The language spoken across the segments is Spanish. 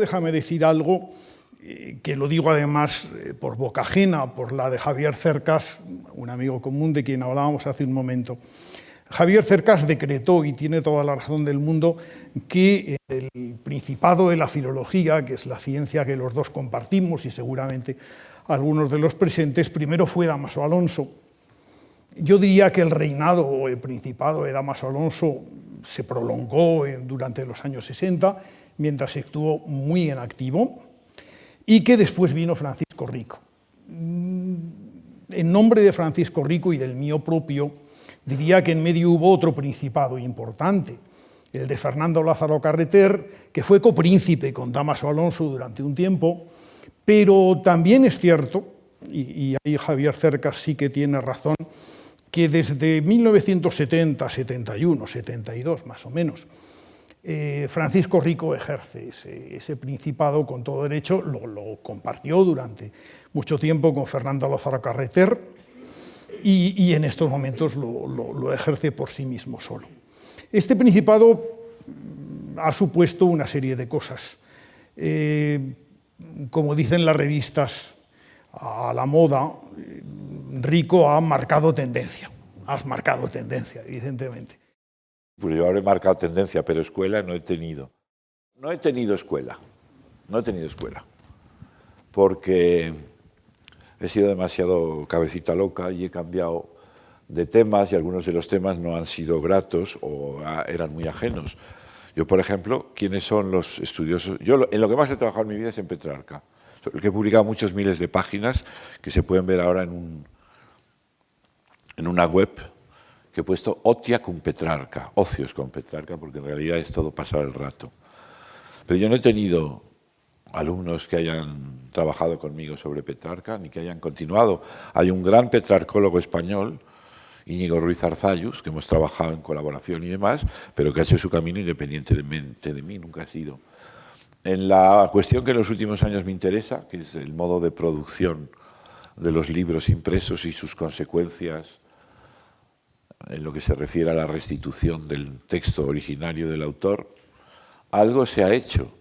déjame decir algo que lo digo además por boca ajena, por la de Javier Cercas, un amigo común de quien hablábamos hace un momento. Javier Cercas decretó, y tiene toda la razón del mundo, que el principado de la filología, que es la ciencia que los dos compartimos y seguramente algunos de los presentes, primero fue Dámaso Alonso. Yo diría que el reinado o el principado de Dámaso Alonso se prolongó durante los años 60, mientras estuvo muy en activo, y que después vino Francisco Rico. En nombre de Francisco Rico y del mío propio, diría que en medio hubo otro principado importante, el de Fernando Lázaro Carreter, que fue copríncipe con Dámaso Alonso durante un tiempo, pero también es cierto, y ahí Javier Cercas sí que tiene razón, que desde 1970, 71, 72 más o menos, Francisco Rico ejerce ese principado con todo derecho, lo compartió durante mucho tiempo con Fernando Lázaro Carreter, y en estos momentos lo ejerce por sí mismo solo. Este principado ha supuesto una serie de cosas. Como dicen las revistas a la moda, Rico ha marcado tendencia. Has marcado tendencia, evidentemente. Pues yo habré marcado tendencia, pero escuela no he tenido. No he tenido escuela. No he tenido escuela. Porque he sido demasiado cabecita loca y he cambiado de temas, y algunos de los temas no han sido gratos o eran muy ajenos. Yo, por ejemplo, ¿quiénes son los estudiosos? Yo en lo que más he trabajado en mi vida es en Petrarca, el que he publicado muchos miles de páginas que se pueden ver ahora en una web que he puesto Otia con Petrarca, ocios con Petrarca, porque en realidad es todo pasar el rato. Pero yo no he tenido alumnos que hayan trabajado conmigo sobre Petrarca, ni que hayan continuado. Hay un gran petrarcólogo español, Íñigo Ruiz Arzayus, que hemos trabajado en colaboración y demás, pero que ha hecho su camino independientemente de mí, nunca ha sido. En la cuestión que en los últimos años me interesa, que es el modo de producción de los libros impresos y sus consecuencias en lo que se refiere a la restitución del texto originario del autor, algo se ha hecho.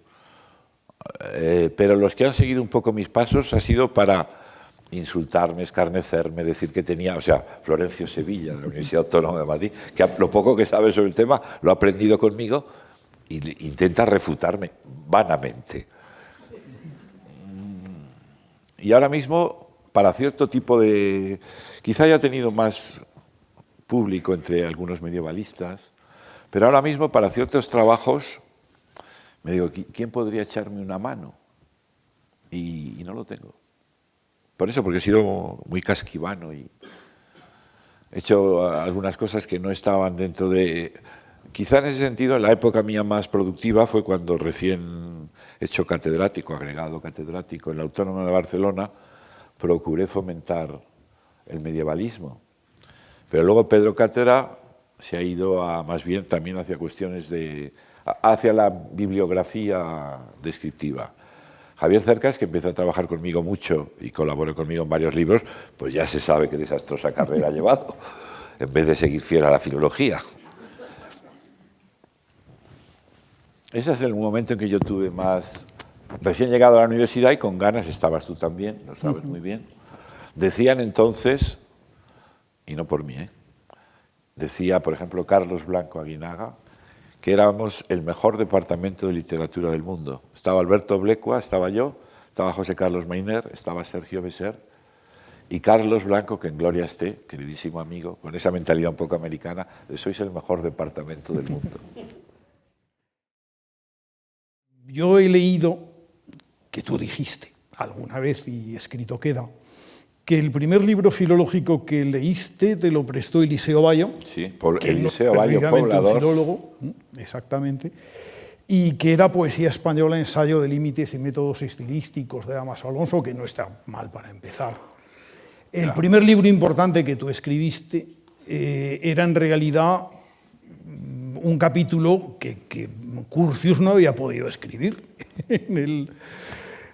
Pero los que han seguido un poco mis pasos ha sido para insultarme, escarnecerme, decir que tenía, o sea, Florencio Sevilla, de la Universidad Autónoma de Madrid, que lo poco que sabe sobre el tema lo ha aprendido conmigo e intenta refutarme vanamente. Y ahora mismo, para cierto tipo de... Quizá haya tenido más público entre algunos medievalistas, pero ahora mismo para ciertos trabajos me digo, ¿quién podría echarme una mano? Y no lo tengo. Por eso, porque he sido muy casquivano y he hecho algunas cosas que no estaban dentro de... Quizá en ese sentido, la época mía más productiva fue cuando recién hecho catedrático, agregado catedrático en la Autónoma de Barcelona, procuré fomentar el medievalismo. Pero luego Pedro Cátedra se ha ido más bien también hacia cuestiones hacia la bibliografía descriptiva. Javier Cercas, que empezó a trabajar conmigo mucho y colaboró conmigo en varios libros, pues ya se sabe qué desastrosa carrera ha llevado, en vez de seguir fiel a la filología. Ese es el momento en que yo tuve más... Recién llegado a la universidad y con ganas, estabas tú también, lo sabes muy bien. Decían entonces, y no por mí, decía, por ejemplo, Carlos Blanco Aguinaga, que éramos el mejor departamento de literatura del mundo. Estaba Alberto Blecua, estaba yo, estaba José Carlos Meiner, estaba Sergio Besser, y Carlos Blanco, que en gloria esté, queridísimo amigo, con esa mentalidad un poco americana, de sois el mejor departamento del mundo. Yo he leído, que tú dijiste alguna vez y escrito queda, que el primer libro filológico que leíste te lo prestó Eliseo Bayo. Sí, Eliseo Bayo, poblador. Un filólogo, exactamente, y que era Poesía española, ensayo de límites y métodos estilísticos de Dámaso Alonso, que no está mal para empezar. El primer libro importante que tú escribiste era en realidad un capítulo que Curcius no había podido escribir en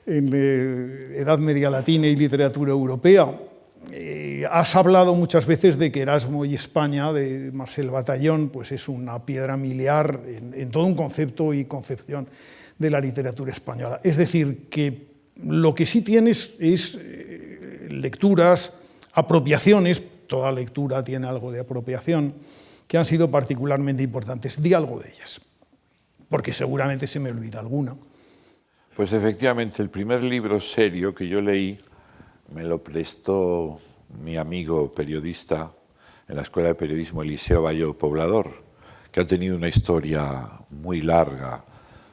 Edad Media Latina y Literatura Europea. Has hablado muchas veces de que Erasmo y España, de Marcel Bataillon, pues es una piedra miliar en todo un concepto y concepción de la literatura española. Es decir, que lo que sí tienes es lecturas, apropiaciones, toda lectura tiene algo de apropiación, que han sido particularmente importantes. Di algo de ellas, porque seguramente se me olvida alguna. Pues efectivamente, el primer libro serio que yo leí me lo prestó mi amigo periodista en la Escuela de Periodismo Eliseo Bayo Poblador, que ha tenido una historia muy larga,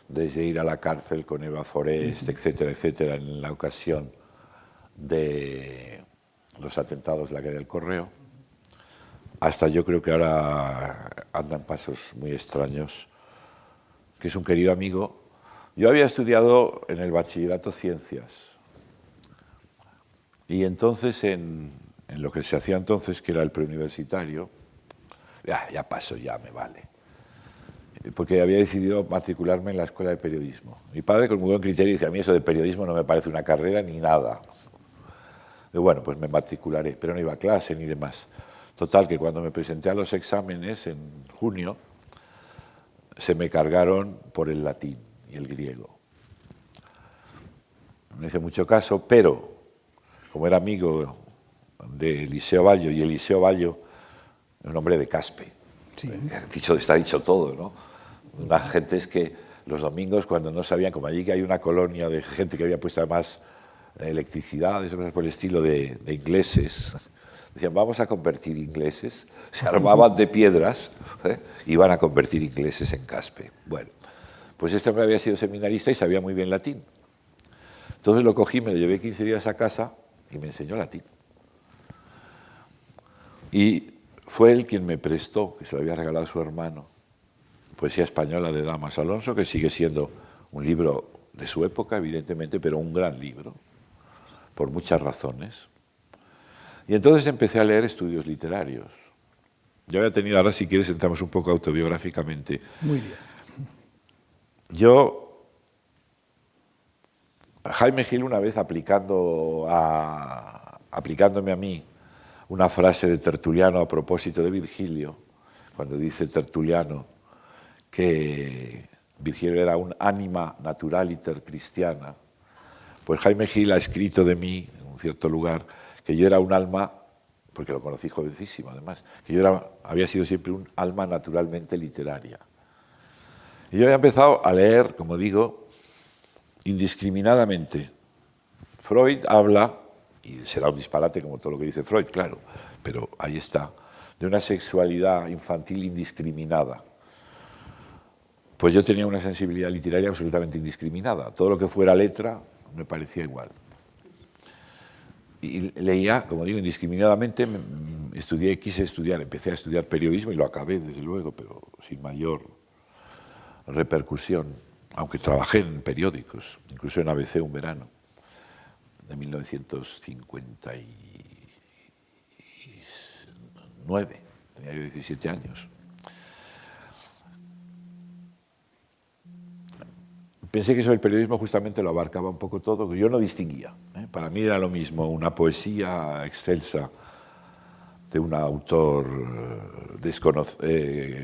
desde ir a la cárcel con Eva Forest, etcétera, etcétera, en la ocasión de los atentados de la calle del Correo, hasta yo creo que ahora andan pasos muy extraños, que es un querido amigo. Yo había estudiado en el bachillerato ciencias, y entonces en lo que se hacía entonces, que era el preuniversitario, ya paso, ya me vale, porque había decidido matricularme en la Escuela de Periodismo. Mi padre, con muy buen criterio, dice: a mí eso de periodismo no me parece una carrera ni nada. Y bueno, pues me matricularé, pero no iba a clase ni demás. Total, que cuando me presenté a los exámenes en junio, se me cargaron por el latín y el griego. No hice mucho caso, pero como era amigo de Eliseo Bayo, y Eliseo Bayo es un hombre de Caspe, Sí. Está dicho todo, ¿no? La gente es que los domingos, cuando no sabían, como allí que hay una colonia de gente que había puesto además electricidad, y cosas por el estilo de ingleses, decían: vamos a convertir ingleses. Se armaban de piedras, y iban a convertir ingleses en Caspe. Bueno, pues este hombre había sido seminarista y sabía muy bien latín. Entonces lo cogí, me lo llevé 15 días a casa y me enseñó latín. Y fue él quien me prestó, que se lo había regalado su hermano, Poesía española de Damas Alonso, que sigue siendo un libro de su época, evidentemente, pero un gran libro, por muchas razones. Y entonces empecé a leer estudios literarios. Yo había tenido, ahora si quieres entramos un poco autobiográficamente. Muy bien. Yo, Jaime Gil, una vez aplicándome a mí una frase de Tertuliano a propósito de Virgilio, cuando dice Tertuliano que Virgilio era un anima naturaliter cristiana, pues Jaime Gil ha escrito de mí, en un cierto lugar, que yo era un alma, porque lo conocí jovencísimo además, que yo había sido siempre un alma naturalmente literaria. Y yo había empezado a leer, como digo, indiscriminadamente. Freud habla, y será un disparate como todo lo que dice Freud, claro, pero ahí está, de una sexualidad infantil indiscriminada. Pues yo tenía una sensibilidad literaria absolutamente indiscriminada. Todo lo que fuera letra me parecía igual. Y leía, como digo, indiscriminadamente, empecé a estudiar periodismo y lo acabé, desde luego, pero sin mayor repercusión, aunque trabajé en periódicos, incluso en ABC un verano, de 1959, tenía yo 17 años. Pensé que eso del periodismo justamente lo abarcaba un poco todo, que yo no distinguía. Para mí era lo mismo una poesía excelsa de un autor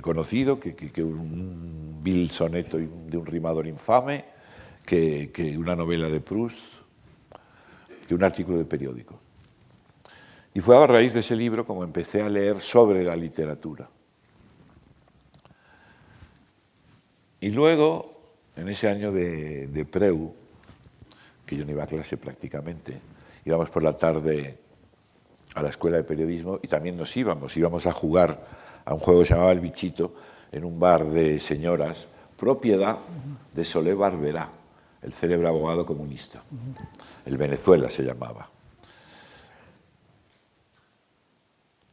conocido que un vil soneto de un rimador infame, que una novela de Proust, que un artículo de periódico. Y fue a raíz de ese libro como empecé a leer sobre la literatura. Y luego, en ese año de Preu, que yo no iba a clase prácticamente, íbamos por la tarde a la Escuela de Periodismo y también íbamos a jugar a un juego que se llamaba El Bichito en un bar de señoras, propiedad de Solé Barberá, el célebre abogado comunista. El Venezuela se llamaba.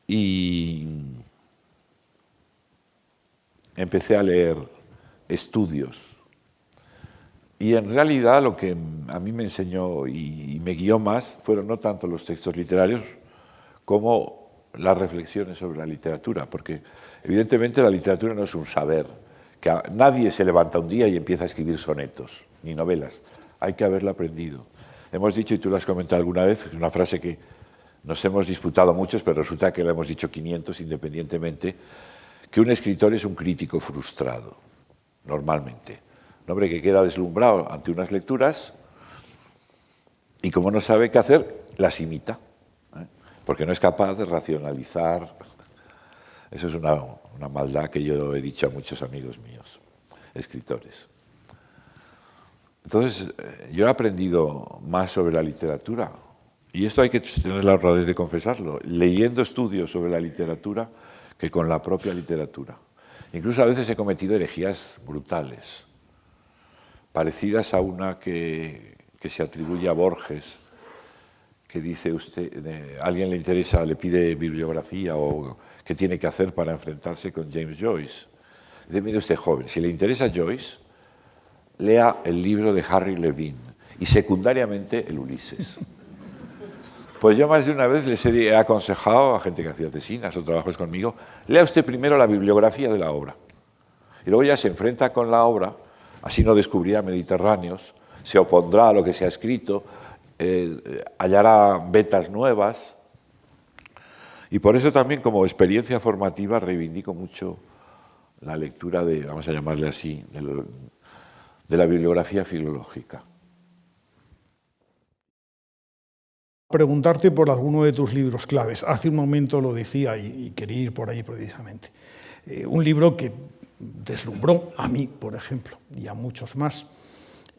Y empecé a leer estudios. Y en realidad lo que a mí me enseñó y me guió más fueron no tanto los textos literarios como las reflexiones sobre la literatura, porque evidentemente la literatura no es un saber, que nadie se levanta un día y empieza a escribir sonetos ni novelas, hay que haberlo aprendido. Hemos dicho, y tú lo has comentado alguna vez, una frase que nos hemos disputado muchos, pero resulta que lo hemos dicho 500 independientemente, que un escritor es un crítico frustrado, normalmente. Un hombre que queda deslumbrado ante unas lecturas y como no sabe qué hacer, las imita, ¿eh? Porque no es capaz de racionalizar. Eso es una maldad que yo he dicho a muchos amigos míos, escritores. Entonces, yo he aprendido más sobre la literatura, y esto hay que tener la honradez de confesarlo, leyendo estudios sobre la literatura que con la propia literatura. Incluso a veces he cometido herejías brutales, parecidas a una que se atribuye a Borges, que dice usted, a alguien le interesa, le pide bibliografía o qué tiene que hacer para enfrentarse con James Joyce. Dice, mire usted, joven, si le interesa Joyce, lea el libro de Harry Levine y secundariamente el Ulises. Pues yo más de una vez les he aconsejado a gente que hacía tesinas o trabajos conmigo, lea usted primero la bibliografía de la obra y luego ya se enfrenta con la obra, así no descubrirá Mediterráneos, se opondrá a lo que se ha escrito, hallará vetas nuevas. Y por eso también como experiencia formativa reivindico mucho la lectura de, vamos a llamarle así, de la bibliografía filológica. Preguntarte por alguno de tus libros claves. Hace un momento lo decía y quería ir por ahí precisamente. Un libro que deslumbró a mí, por ejemplo, y a muchos más,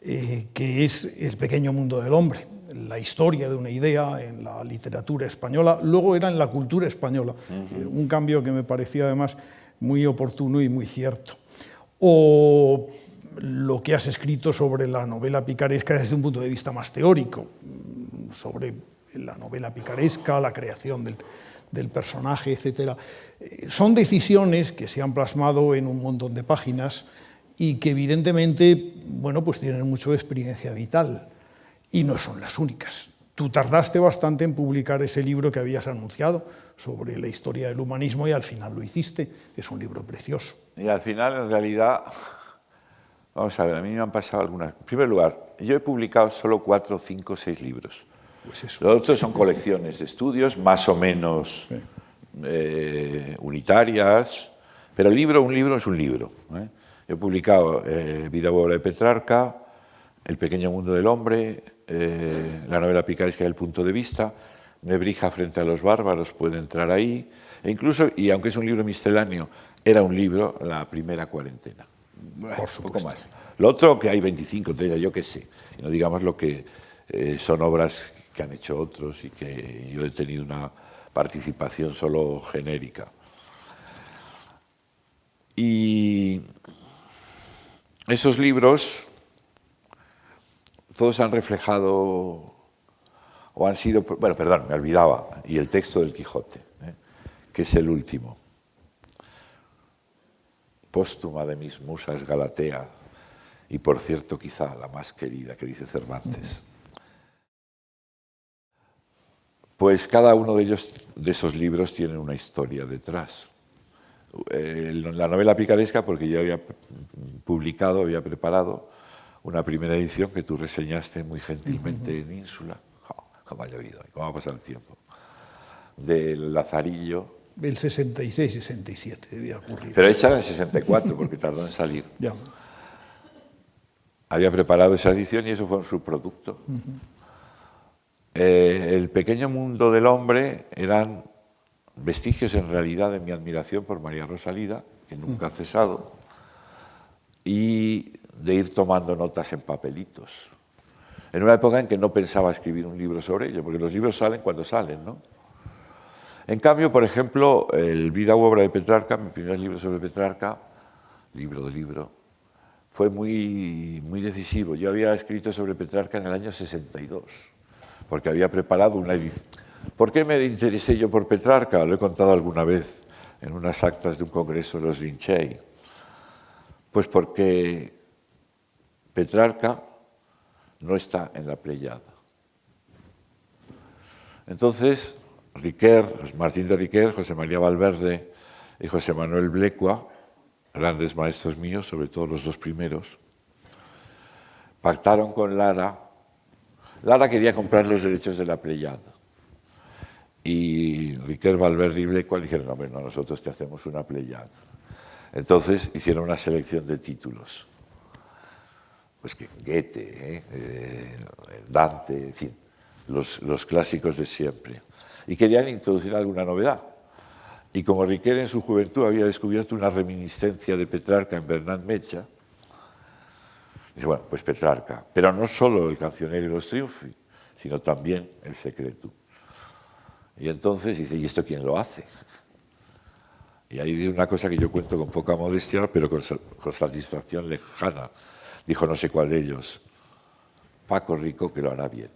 que es El pequeño mundo del hombre, la historia de una idea en la literatura española, luego era en la cultura española, un cambio que me parecía además muy oportuno y muy cierto. O lo que has escrito sobre la novela picaresca desde un punto de vista más teórico, sobre la novela picaresca, la creación del personaje, etc. Son decisiones que se han plasmado en un montón de páginas y que evidentemente, bueno, pues tienen mucho de experiencia vital y no son las únicas. Tú tardaste bastante en publicar ese libro que habías anunciado sobre la historia del humanismo y al final lo hiciste. Es un libro precioso. Y al final, en realidad, vamos a ver, a mí me han pasado algunas. En primer lugar, yo he publicado solo 4, 5, 6 libros. Pues eso. Los otros son colecciones de estudios, más o menos unitarias, pero un libro es un libro. He publicado Vida u obra de Petrarca, El pequeño mundo del hombre, la novela picaresca del punto de vista, Nebrija frente a los bárbaros puede entrar ahí, e incluso, y aunque es un libro misceláneo, era un libro, La primera cuarentena. Por supuesto. Un poco más. Lo otro, que hay 25, 30, yo qué sé, y no digamos lo que son obras que han hecho otros y que yo he tenido una participación solo genérica. Y esos libros todos han reflejado o han sido, bueno, perdón, me olvidaba, y el texto del Quijote, que es el último. Póstuma de mis musas Galatea, y por cierto quizá la más querida, que dice Cervantes. Pues cada uno de ellos, de esos libros, tiene una historia detrás. La novela picaresca, porque yo había publicado, había preparado una primera edición que tú reseñaste muy gentilmente en Ínsula. ¿Cómo ha llovido? ¿Cómo ha pasado el tiempo? Del Lazarillo. El 66-67 debía ocurrir. Pero hecha en el 64, porque tardó en salir. Ya. Había preparado esa edición y eso fue un subproducto. El pequeño mundo del hombre eran vestigios en realidad de mi admiración por María Rosalida, que nunca ha cesado, y de ir tomando notas en papelitos. En una época en que no pensaba escribir un libro sobre ello, porque los libros salen cuando salen, ¿no? En cambio, por ejemplo, el Vida u obra de Petrarca, mi primer libro sobre Petrarca, libro, fue muy decisivo. Yo había escrito sobre Petrarca en el año 62, porque había preparado una edición. ¿Por qué me interesé yo por Petrarca? Lo he contado alguna vez en unas actas de un congreso de los Lincei. Pues porque Petrarca no está en la Pléyada. Entonces, Riquer, Martín de Riquer, José María Valverde y José Manuel Blecua, grandes maestros míos, sobre todo los dos primeros, pactaron con Lara. Lara quería comprar los derechos de la Pléyada. Y Riquer, Valverde y Blecua dijeron, no, bueno, nosotros te hacemos una Pléyada. Entonces hicieron una selección de títulos. pues que Goethe, Dante, en fin, los clásicos de siempre. Y querían introducir alguna novedad. Y como Riquer en su juventud había descubierto una reminiscencia de Petrarca en Bernat Mecha, dice, bueno, pues Petrarca, pero no solo el Cancionero y los Triunfi, sino también el Secreto. Y entonces dice, ¿y esto quién lo hace? Y ahí dice una cosa que yo cuento con poca modestia, pero con satisfacción lejana. Dijo, no sé cuál de ellos, Paco Rico, que lo hará bien.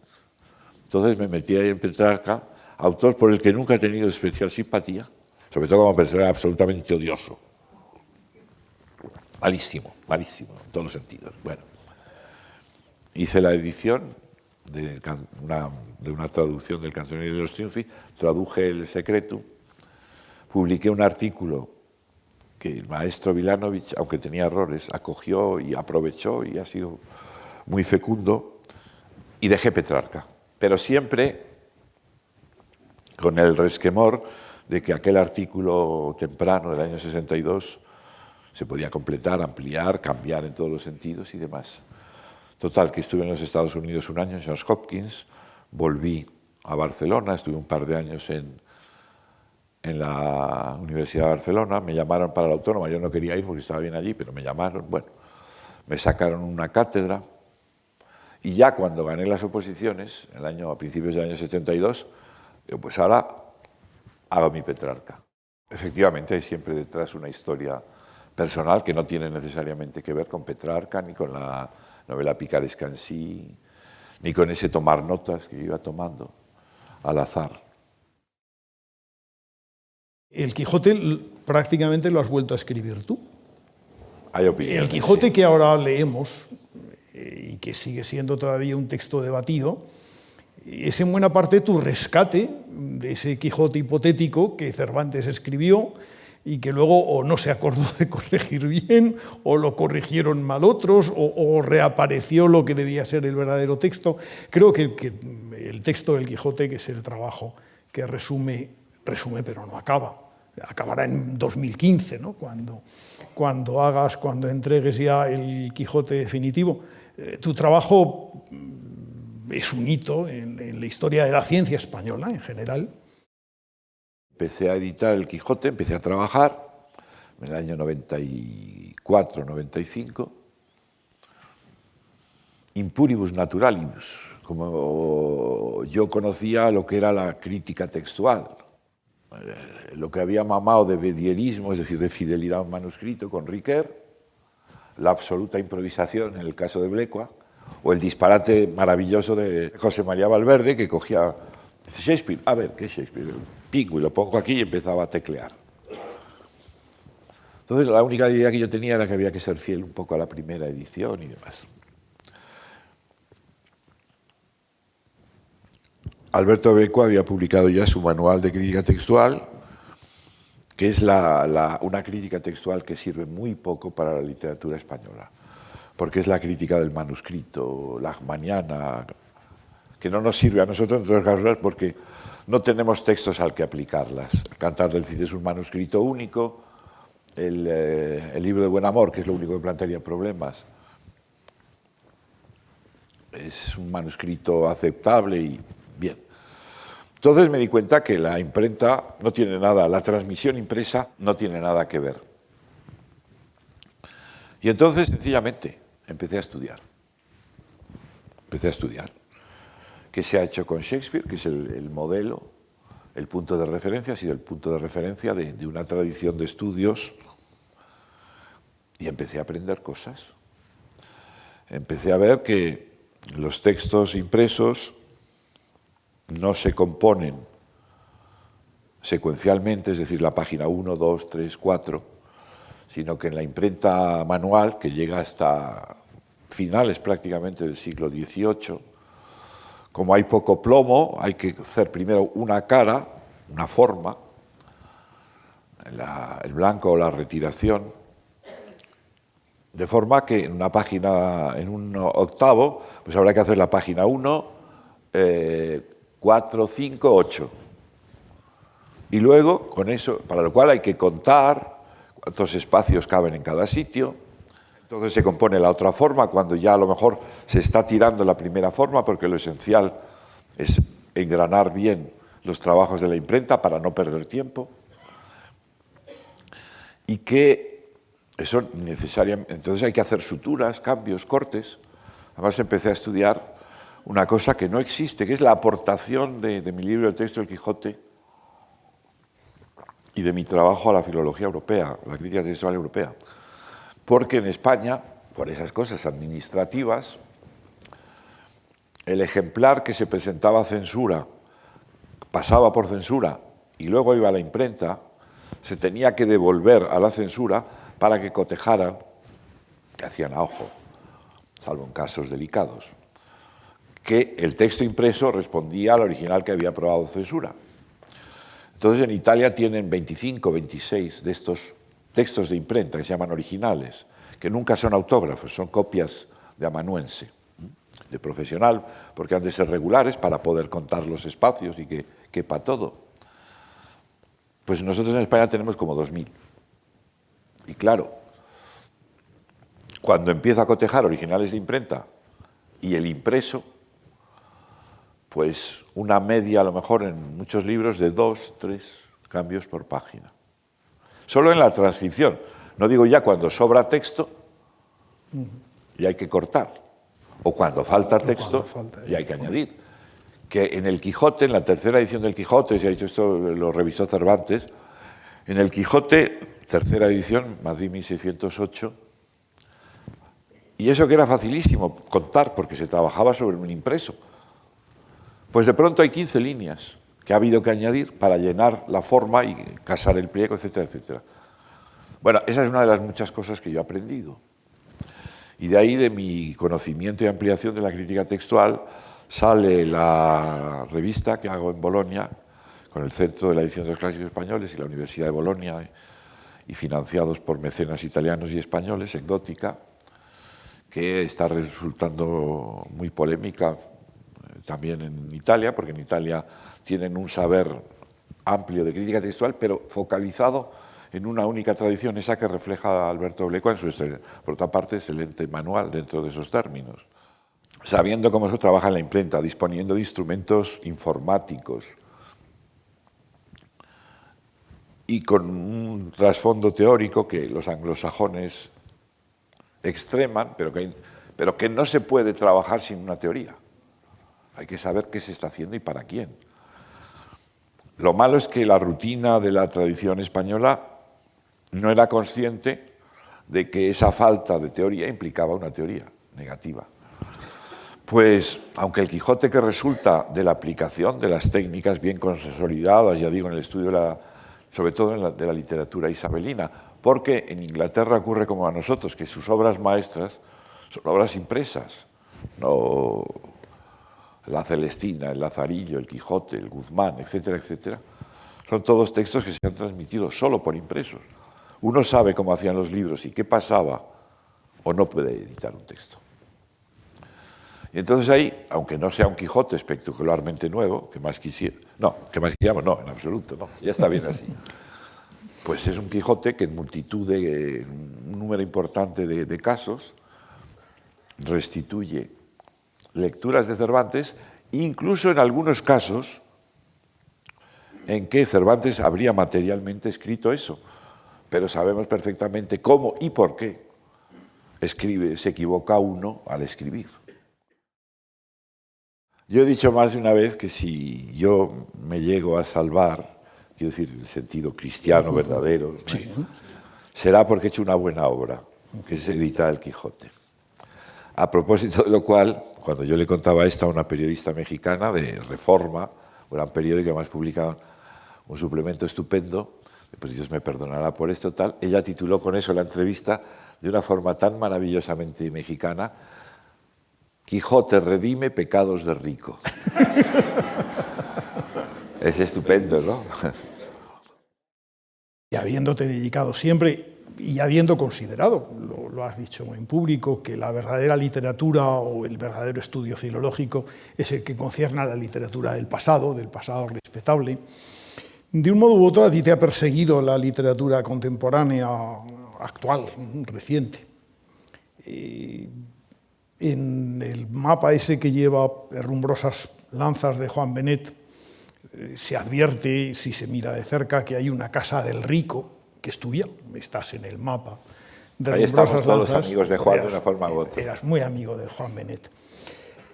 Entonces me metí ahí en Petrarca, autor por el que nunca he tenido especial simpatía, sobre todo como persona absolutamente odioso. Malísimo, malísimo, en todos los sentidos. Bueno, hice la edición de una traducción del Cancionero de los Triunfi, traduje El Secreto, publiqué un artículo que el maestro Vilanovich, aunque tenía errores, acogió y aprovechó y ha sido muy fecundo, y dejé Petrarca. Pero siempre con el resquemor de que aquel artículo temprano del año 62 se podía completar, ampliar, cambiar en todos los sentidos y demás. Total, que estuve en los Estados Unidos un año en Johns Hopkins, volví a Barcelona, estuve un par de años en la Universidad de Barcelona, me llamaron para la Autónoma, yo no quería ir porque estaba bien allí, pero me llamaron, bueno, me sacaron una cátedra y ya cuando gané las oposiciones, a principios del año 72, digo, pues ahora hago mi Petrarca. Efectivamente, hay siempre detrás una historia personal que no tiene necesariamente que ver con Petrarca, ni con la novela Picarescansi, ni con ese tomar notas que yo iba tomando al azar. El Quijote prácticamente lo has vuelto a escribir tú. Hay opiniones, El Quijote sí, que ahora leemos, y que sigue siendo todavía un texto debatido, es en buena parte tu rescate de ese Quijote hipotético que Cervantes escribió y que luego o no se acordó de corregir bien, o lo corrigieron mal otros, o reapareció lo que debía ser el verdadero texto. Creo que el texto del Quijote, que es el trabajo que resume pero no acaba. Acabará en 2015, ¿no? Cuando entregues ya el Quijote definitivo. Tu trabajo es un hito en la historia de la ciencia española en general. Empecé a editar el Quijote, empecé a trabajar en el año 94, 95, in puribus naturalibus, como yo conocía lo que era la crítica textual, lo que había mamado de vedierismo, es decir, de fidelidad a un manuscrito con Riquer, la absoluta improvisación en el caso de Blecua, o el disparate maravilloso de José María Valverde, que cogía Shakespeare, a ver, ¿qué es Shakespeare? Pico, y lo pongo aquí y empezaba a teclear. Entonces la única idea que yo tenía era que había que ser fiel un poco a la primera edición y demás. Alberto Becua había publicado ya su manual de crítica textual, que es una crítica textual que sirve muy poco para la literatura española, porque es la crítica del manuscrito, lachmanniana, que no nos sirve a nosotros, entre otras cosas, porque no tenemos textos al que aplicarlas. El Cantar del Cid es un manuscrito único, el libro de Buen Amor, que es lo único que plantearía problemas, es un manuscrito aceptable y bien. Entonces me di cuenta que la imprenta no tiene nada, la transmisión impresa no tiene nada que ver. Y entonces, sencillamente, empecé a estudiar. ¿Qué se ha hecho con Shakespeare? Que es el modelo, el punto de referencia, ha sido el punto de referencia de una tradición de estudios. Y empecé a aprender cosas. Empecé a ver que los textos impresos no se componen secuencialmente, es decir, la página 1, 2, 3, 4, sino que en la imprenta manual, que llega hasta finales prácticamente del siglo XVIII, como hay poco plomo, hay que hacer primero una cara, una forma, el blanco o la retiración, de forma que en una página, en un octavo, pues habrá que hacer la página 1, 4, 5, 8. Y luego, con eso, para lo cual hay que contar cuántos espacios caben en cada sitio. Entonces se compone la otra forma cuando ya a lo mejor se está tirando la primera forma, porque lo esencial es engranar bien los trabajos de la imprenta para no perder tiempo. Y que eso necesariamente, entonces hay que hacer suturas, cambios, cortes. Además empecé a estudiar una cosa que no existe, que es la aportación de mi libro de texto El Quijote y de mi trabajo a la filología europea, la crítica textual europea. Porque en España, por esas cosas administrativas, el ejemplar que se presentaba a censura, pasaba por censura y luego iba a la imprenta, se tenía que devolver a la censura para que cotejaran, que hacían a ojo, salvo en casos delicados, que el texto impreso respondía al original que había aprobado censura. Entonces en Italia tienen 25, 26 de estos textos de imprenta que se llaman originales, que nunca son autógrafos, son copias de amanuense, de profesional, porque han de ser regulares para poder contar los espacios y que quepa todo. Pues nosotros en España tenemos como 2000. Y claro, cuando empiezo a cotejar originales de imprenta y el impreso, pues una media a lo mejor en muchos libros de 2, 3 cambios por página. Solo en la transcripción. No digo ya cuando sobra texto y hay que cortar. O cuando falta texto y hay que añadir. Que en el Quijote, en la tercera edición del Quijote, si ha dicho esto, lo revisó Cervantes, en el Quijote, tercera edición, Madrid 1608, y eso que era facilísimo contar porque se trabajaba sobre un impreso, pues de pronto hay 15 líneas que ha habido que añadir para llenar la forma y casar el pliego, etcétera, etcétera. Bueno, esa es una de las muchas cosas que yo he aprendido. Y de ahí, de mi conocimiento y ampliación de la crítica textual, sale la revista que hago en Bolonia, con el Centro de la Edición de los Clásicos Españoles y la Universidad de Bolonia, y financiados por mecenas italianos y españoles, Exótica, que está resultando muy polémica también en Italia, porque en Italia tienen un saber amplio de crítica textual, pero focalizado en una única tradición, esa que refleja Alberto Blecua en su, por otra parte, excelente manual dentro de esos términos. Sabiendo cómo se trabaja en la imprenta, disponiendo de instrumentos informáticos y con un trasfondo teórico que los anglosajones extreman, pero que no se puede trabajar sin una teoría. Hay que saber qué se está haciendo y para quién. Lo malo es que la rutina de la tradición española no era consciente de que esa falta de teoría implicaba una teoría negativa. Pues, aunque el Quijote que resulta de la aplicación de las técnicas bien consolidadas, ya digo, en el estudio, sobre todo de la literatura isabelina, porque en Inglaterra ocurre como a nosotros, que sus obras maestras son obras impresas, no la Celestina, el Lazarillo, el Quijote, el Guzmán, etcétera, etcétera. Son todos textos que se han transmitido solo por impresos. Uno sabe cómo hacían los libros y qué pasaba, o no puede editar un texto. Y entonces ahí, aunque no sea un Quijote espectacularmente nuevo, que más quisiéramos, no, en absoluto, no, ya está bien así. Pues es un Quijote que en multitud de, un número importante de casos, restituye lecturas de Cervantes, incluso en algunos casos en que Cervantes habría materialmente escrito eso, pero sabemos perfectamente cómo y por qué se equivoca uno al escribir. Yo he dicho más de una vez que si yo me llego a salvar, quiero decir, en el sentido cristiano verdadero, sí, será porque he hecho una buena obra, que es editar el Quijote. A propósito de lo cual, cuando yo le contaba esto a una periodista mexicana de Reforma, un gran periódico, además publicaban un suplemento estupendo, pues Dios me perdonará por esto, tal, ella tituló con eso la entrevista de una forma tan maravillosamente mexicana: Quijote redime pecados de rico. Es estupendo, ¿no? Y habiéndote dedicado siempre y habiendo considerado, lo has dicho en público, que la verdadera literatura o el verdadero estudio filológico es el que concierne a la literatura del pasado respetable, de un modo u otro a ti te ha perseguido la literatura contemporánea, actual, reciente. En el mapa ese que lleva herrumbrosas lanzas de Juan Benet, se advierte, si se mira de cerca, que hay una casa del rico, que es tuya, estás en el mapa. De ahí estamos todos lanzas, amigos de Juan de una forma u otra. Eras muy amigo de Juan Benet.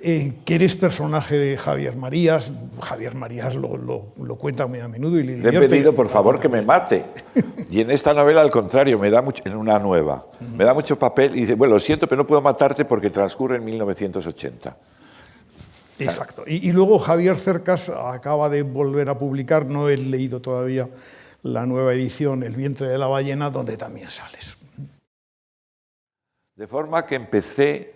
Que eres personaje de Javier Marías. Javier Marías lo cuenta muy a menudo y le divierte. Le he pedido, por favor, que me mate. Y en esta novela, al contrario, me da mucho, en una nueva, me da mucho papel y dice, bueno, lo siento, pero no puedo matarte porque transcurre en 1980. Exacto. Y luego Javier Cercas acaba de volver a publicar, no he leído todavía la nueva edición, El vientre de la ballena, donde también sales. De forma que empecé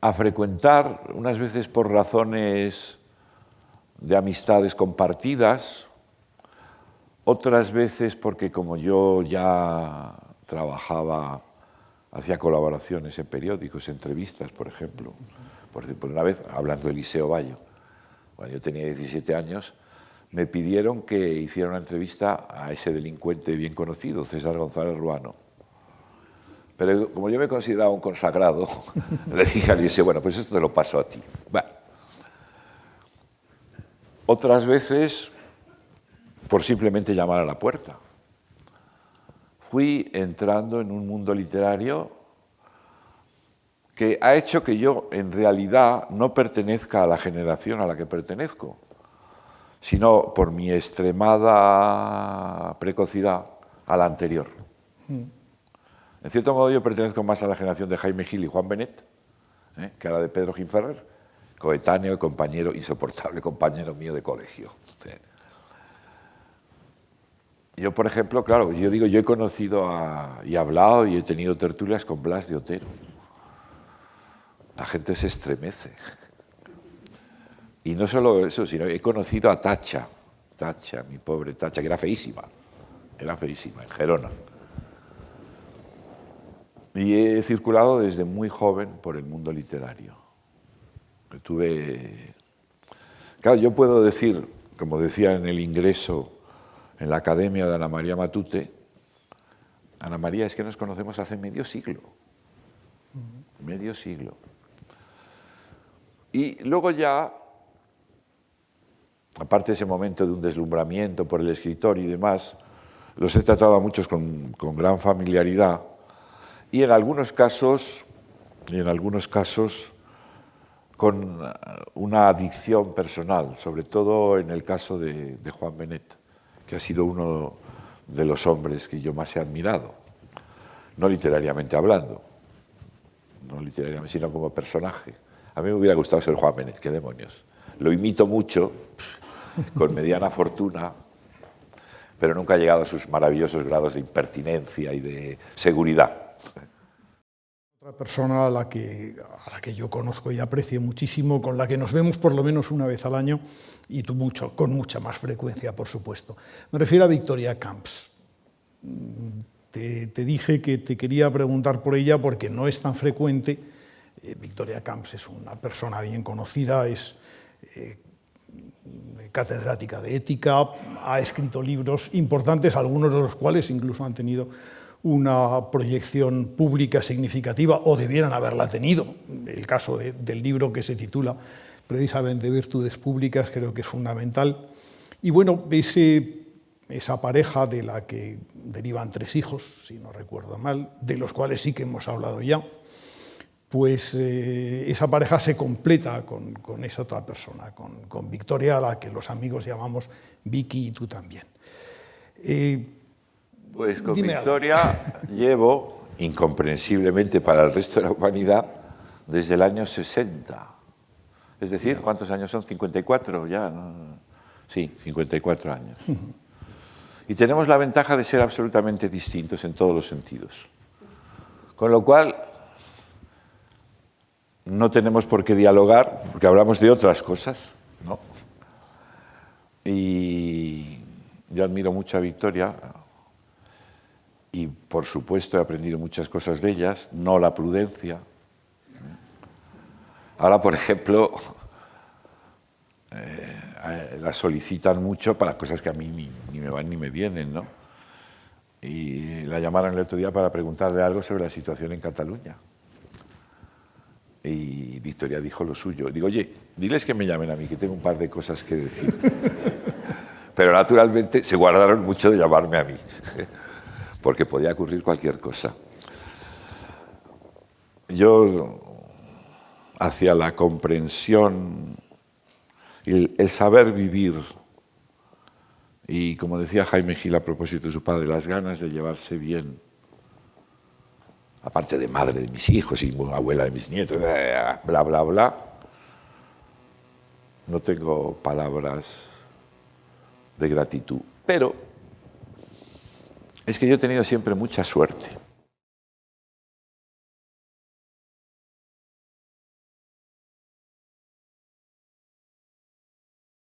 a frecuentar, unas veces por razones de amistades compartidas, otras veces porque como yo ya trabajaba, hacía colaboraciones en periódicos, entrevistas, por ejemplo. Por una vez, hablando de Eliseo Bayo, cuando yo tenía 17 años, me pidieron que hiciera una entrevista a ese delincuente bien conocido, César González Ruano. Pero como yo me consideraba un consagrado, le dije a Eliseo, bueno, pues esto te lo paso a ti. Bueno. Otras veces, por simplemente llamar a la puerta. Fui entrando en un mundo literario que ha hecho que yo, en realidad, no pertenezca a la generación a la que pertenezco, sino por mi extremada precocidad a la anterior. En cierto modo, yo pertenezco más a la generación de Jaime Gil y Juan Benet, que a la de Pedro Gimferrer, coetáneo y compañero, insoportable compañero mío de colegio. Yo, por ejemplo, claro, yo digo, yo he conocido y hablado y he tenido tertulias con Blas de Otero. La gente se estremece. Y no solo eso, sino he conocido a Tacha, mi pobre Tacha, que era feísima, en Gerona. Y he circulado desde muy joven por el mundo literario. Claro, yo puedo decir, como decía en el ingreso en la Academia de Ana María Matute, Ana María, es que nos conocemos hace medio siglo. Medio siglo. Y luego ya, aparte de ese momento de un deslumbramiento por el escritor y demás, los he tratado a muchos con gran familiaridad y en algunos casos con una adicción personal, sobre todo en el caso de Juan Benet, que ha sido uno de los hombres que yo más he admirado, no literariamente hablando, sino como personaje. A mí me hubiera gustado ser Juan Benet, qué demonios. Lo imito mucho, con mediana fortuna, pero nunca he llegado a sus maravillosos grados de impertinencia y de seguridad. Otra persona a la que yo conozco y aprecio muchísimo, con la que nos vemos por lo menos una vez al año, y tú con mucha más frecuencia, por supuesto. Me refiero a Victoria Camps. Te dije que te quería preguntar por ella porque no es tan frecuente. Victoria Camps es una persona bien conocida, es catedrática de ética, ha escrito libros importantes, algunos de los cuales incluso han tenido una proyección pública significativa o debieran haberla tenido. El caso del libro que se titula precisamente Virtudes Públicas creo que es fundamental. Y bueno, esa pareja de la que derivan 3 hijos, si no recuerdo mal, de los cuales sí que hemos hablado ya, pues esa pareja se completa con esa otra persona, con Victoria, a la que los amigos llamamos Vicky y tú también. Pues con Victoria llevo, incomprensiblemente para el resto de la humanidad, desde el año 60. Es decir, ¿cuántos años son? ¿54 ya? ¿No? Sí, 54 años. Y tenemos la ventaja de ser absolutamente distintos en todos los sentidos. Con lo cual, no tenemos por qué dialogar, porque hablamos de otras cosas, ¿no? Y yo admiro mucho a Victoria y, por supuesto, he aprendido muchas cosas de ellas, no la prudencia. Ahora, por ejemplo, la solicitan mucho para cosas que a mí ni me van ni me vienen, ¿no? Y la llamaron el otro día para preguntarle algo sobre la situación en Cataluña. Y Victoria dijo lo suyo. Digo, oye, diles que me llamen a mí, que tengo un par de cosas que decir. Pero naturalmente se guardaron mucho de llamarme a mí, porque podía ocurrir cualquier cosa. Yo, hacia la comprensión, el saber vivir, y como decía Jaime Gil a propósito de su padre, las ganas de llevarse bien, aparte de madre de mis hijos y abuela de mis nietos, bla, bla, bla, no tengo palabras de gratitud. Pero es que yo he tenido siempre mucha suerte.